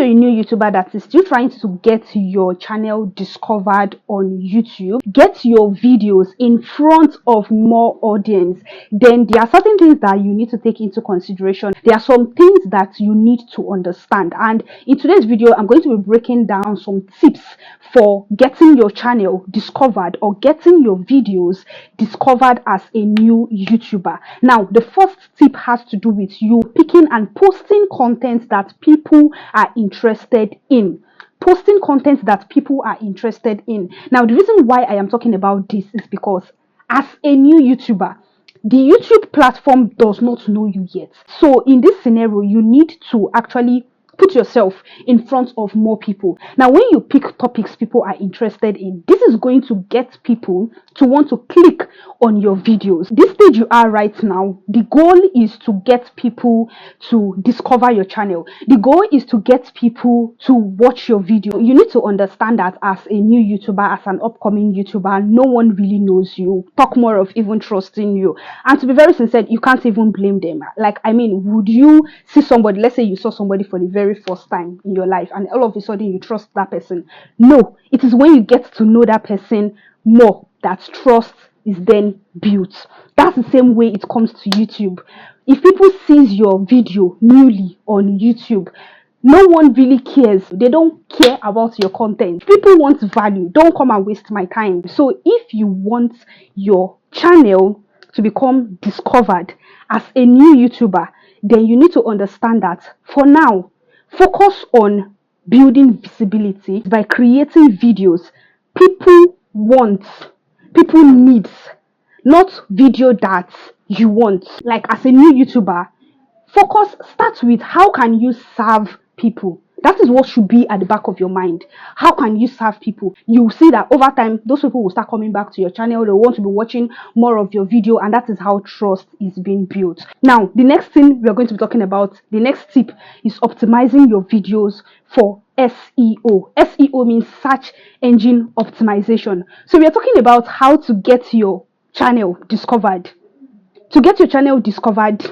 a new YouTuber that is still trying to get your channel discovered on YouTube, get your videos in front of more audience, then there are certain things that you need to take into consideration. There are some things that you need to understand, and in today's video I'm going to be breaking down some tips for getting your channel discovered or getting your videos discovered as a new YouTuber. Now, the first tip has to do with you picking and posting content that people are interested in. Posting content that people are interested in. Now, the reason why I am talking about this is because as a new YouTuber, the YouTube platform does not know you yet. So in this scenario, you need to actually put yourself in front of more people. Now, when you pick topics people are interested in, this is going to get people to want to click on your videos. This stage you are right now, the goal is to get people to discover your channel. The goal is to get people to watch your video. You need to understand that as a new YouTuber, as an upcoming YouTuber, no one really knows you. Talk more of even trusting you. And to be very sincere, you can't even blame them. Like, I mean, would you see somebody, let's say you saw somebody for the very first time in your life and all of a sudden you trust that person? No, it is when you get to know that person more that trust is then built. That's the same way it comes to YouTube. If people sees your video newly on YouTube, no one really cares. They don't care about your content. People want value. Don't come and waste my time. So if you want your channel to become discovered as a new YouTuber, then you need to understand that for now, focus on building visibility by creating videos people want, people needs, not video that you want. Like, as a new YouTuber, start with how can you serve people. That is what should be at the back of your mind. How can you serve people? You see that over time, those people will start coming back to your channel. They want to be watching more of your video, and that is how trust is being built. Now, the next thing we are going to be talking about, the next tip, is optimizing your videos for SEO. SEO means search engine optimization. So we are talking about how to get your channel discovered. To get your channel discovered,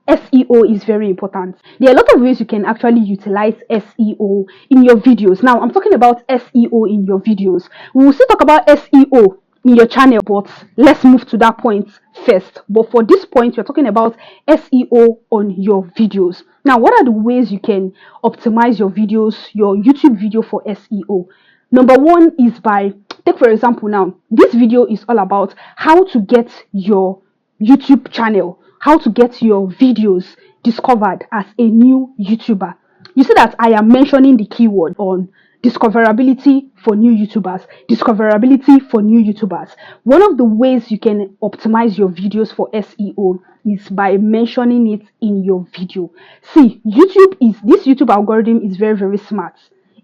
SEO is very important. There are a lot of ways you can actually utilize SEO in your videos. Now, I'm talking about SEO in your videos. We will still talk about SEO in your channel, but let's move to that point first. But for this point, we're talking about SEO on your videos. Now, what are the ways you can optimize your videos, your YouTube video for SEO? Number one is by, take for example now, this video is all about how to get your YouTube channel, how to get your videos discovered as a new YouTuber. You see that I am mentioning the keyword on discoverability for new YouTubers. Discoverability for new YouTubers. One of the ways you can optimize your videos for SEO is by mentioning it in your video. See, this YouTube algorithm is very, very smart.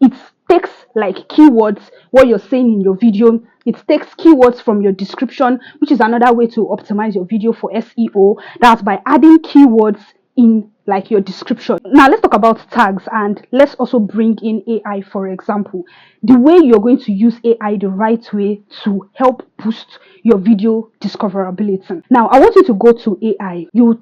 It takes like keywords, what you're saying in your video. It takes keywords from your description, which is another way to optimize your video for SEO. That's by adding keywords in like your description. Now let's talk about tags, and let's also bring in AI, for example. The way you're going to use AI the right way to help boost your video discoverability. Now I want you to go to AI. You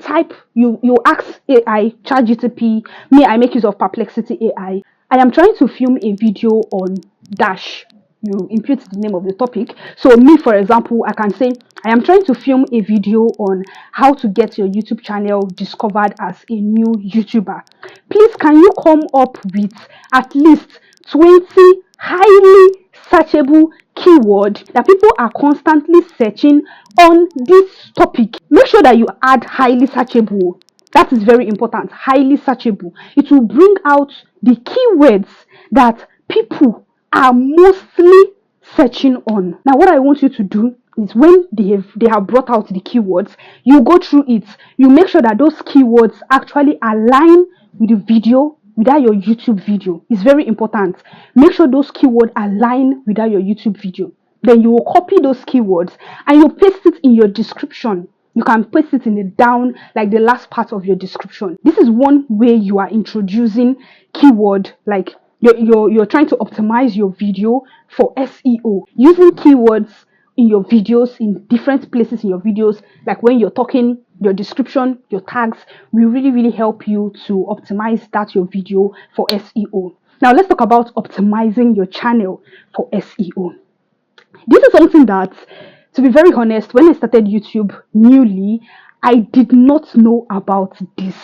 ask AI, ChatGPT, may I make use of Perplexity AI. I am trying to film a video on dash. You input the name of the topic. So me, for example, I can say I am trying to film a video on how to get your YouTube channel discovered as a new YouTuber. Please, can you come up with at least 20 highly searchable keywords that people are constantly searching on this topic? Make sure that you add highly searchable. That is very important. Highly searchable. It will bring out the keywords that people are mostly searching on. Now, what I want you to do is when they have brought out the keywords, you go through it. You make sure that those keywords actually align with the video, with your YouTube video. It's very important. Make sure those keywords align with your YouTube video. Then you will copy those keywords and you paste it in your description. You can paste it in the down, like the last part of your description. This is one way you are introducing keyword, like you're trying to optimize your video for SEO. Using keywords in your videos, in different places in your videos, like when you're talking, your description, your tags, will really, really help you to optimize your video for SEO. Now let's talk about optimizing your channel for SEO. This is something that, to be very honest, when I started YouTube newly, I did not know about this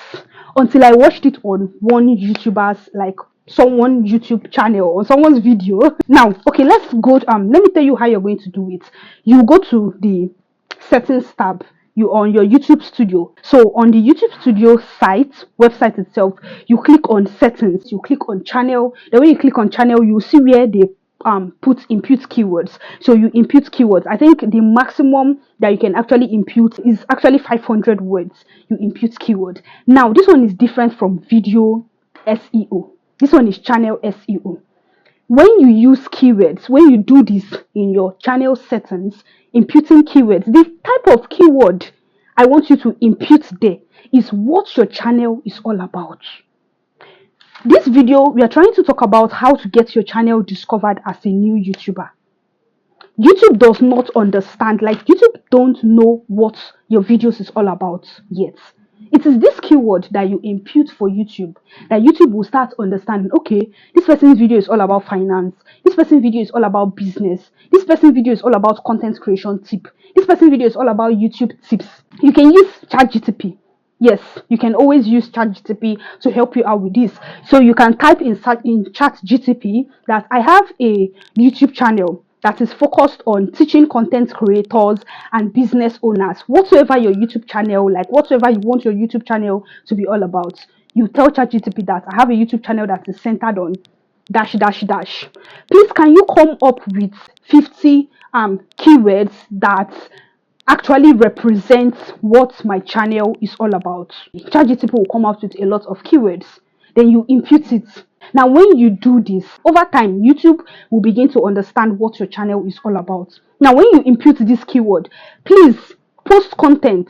until I watched it on one YouTuber's, like someone YouTube channel or someone's video. Now, okay, let's go. Let me tell you how you're going to do it. You go to the settings tab, you on your YouTube studio. So on the YouTube studio website itself, you click on settings, you click on channel. Then when you click on channel, you see where they put impute keywords. So you impute keywords. I think the maximum that you can actually impute is actually 500 words. You impute keyword. Now this one is different from video SEO. This one is channel SEO. When you use keywords, when you do this in your channel settings, imputing keywords, the type of keyword I want you to impute there is what your channel is all about. This video, we are trying to talk about how to get your channel discovered as a new YouTuber. YouTube does not understand, like YouTube don't know what your videos is all about yet. It is this keyword that you impute for YouTube that YouTube will start understanding, okay, this person's video is all about finance. This person's video is all about business. This person's video is all about content creation tip. This person's video is all about YouTube tips. You can use ChatGPT. Yes, you can always use ChatGPT to help you out with this. So you can type in ChatGPT that I have a YouTube channel that is focused on teaching content creators and business owners, whatsoever your YouTube channel, like whatsoever you want your YouTube channel to be all about. You tell ChatGPT that I have a YouTube channel that is centered on dash dash dash. Please, can you come up with 50 keywords that actually represents what my channel is all about? ChatGPT will come out with a lot of keywords. Then you impute it. Now, when you do this, over time, YouTube will begin to understand what your channel is all about. Now, when you impute this keyword, please post content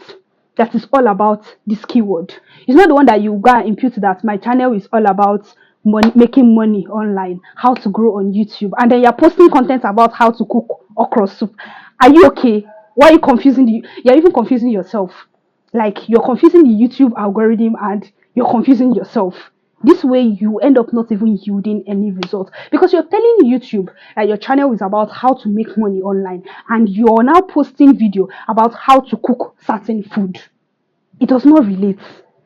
that is all about this keyword. It's not the one that you go and impute that my channel is all about money, making money online, how to grow on YouTube, and then you're posting content about how to cook okra soup. Are you okay? Why are you confusing you're even confusing yourself? Like, you're confusing the YouTube algorithm and you're confusing yourself. This way you end up not even yielding any results, because you're telling YouTube that your channel is about how to make money online and you're now posting video about how to cook certain food. It does not relate.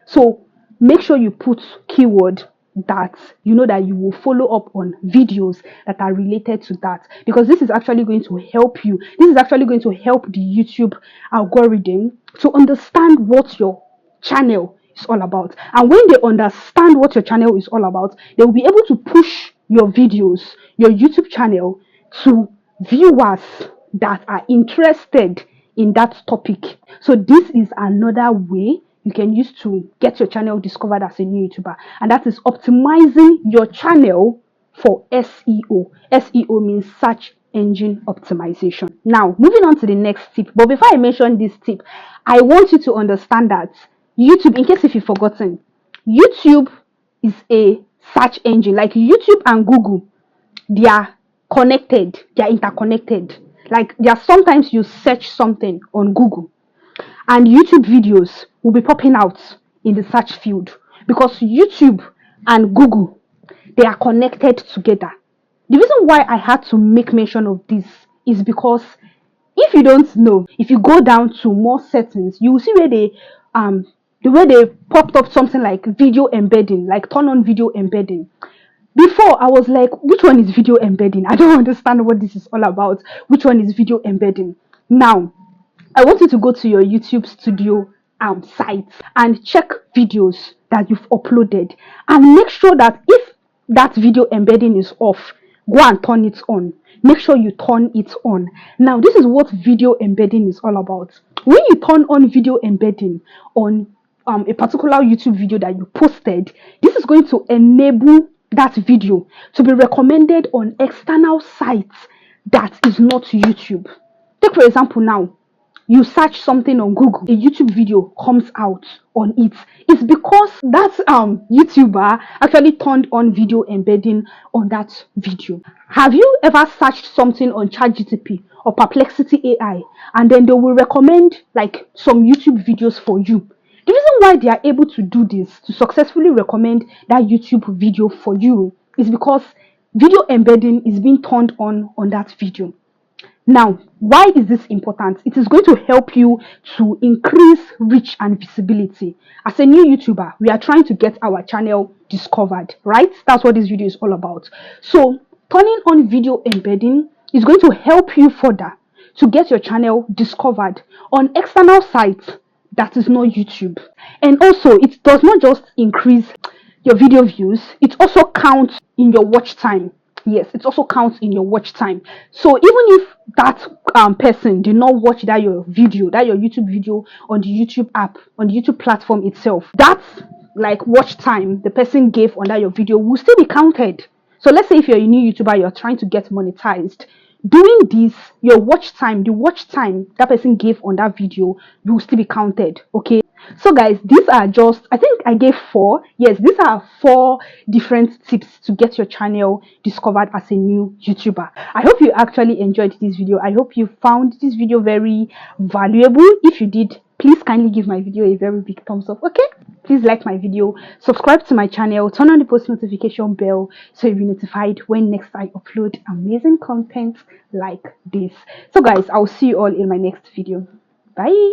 So make sure you put keyword that you know that you will follow up on videos that are related to that, because this is actually going to help you. This is actually going to help the YouTube algorithm to understand what your channel is all about. And when they understand what your channel is all about, they will be able to push your videos, your YouTube channel, to viewers that are interested in that topic. So this is another way you can use to get your channel discovered as a new YouTuber, and that is optimizing your channel for SEO. SEO means search engine optimization. Now, moving on to the next tip. But before I mention this tip, I want you to understand that YouTube, in case if you've forgotten, YouTube is a search engine. Like YouTube and Google, they are connected, they are interconnected. Like, there are sometimes you search something on Google and YouTube videos will be popping out in the search field, because YouTube and Google, they are connected together. The reason why I had to make mention of this is because if you don't know, if you go down to more settings, you will see where the way they popped up something like video embedding, like turn on video embedding. Before, I was like, which one is video embedding? I don't understand what this is all about. Which one is video embedding? Now, I want you to go to your YouTube studio site and check videos that you've uploaded, and make sure that if that video embedding is off, go and turn it on. Make sure you turn it on. Now, this is what video embedding is all about. When you turn on video embedding on a particular YouTube video that you posted, this is going to enable that video to be recommended on external sites that is not YouTube. Take for example, now you search something on Google, a YouTube video comes out on it. It's because that YouTuber actually turned on video embedding on that video. Have you ever searched something on ChatGPT or Perplexity AI, and then they will recommend like some YouTube videos for you? The reason why they are able to do this, to successfully recommend that YouTube video for you, is because video embedding is being turned on that video. Now, why is this important? It is going to help you to increase reach and visibility. As a new YouTuber, we are trying to get our channel discovered, right? That's what this video is all about. So, turning on video embedding is going to help you further to get your channel discovered on external sites that is not YouTube. And also, it does not just increase your video views, it also counts in your watch time. Yes, it also counts in your watch time. So even if that person did not watch that your video, that your YouTube video on the YouTube app, on the YouTube platform itself, that's like watch time the person gave on that your video will still be counted. So let's say if you're a new YouTuber, you're trying to get monetized, doing this, your watch time, the watch time that person gave on that video will still be counted. Okay, so guys, these are just, I think I gave 4. Yes, these are 4 different tips to get your channel discovered as a new YouTuber. I hope you actually enjoyed this video. I hope you found this video very valuable. If you did, please kindly give my video a very big thumbs up. Okay, please like my video, subscribe to my channel, turn on the post notification bell so you'll be notified when next I upload amazing content like this. So guys, I'll see you all in my next video. Bye.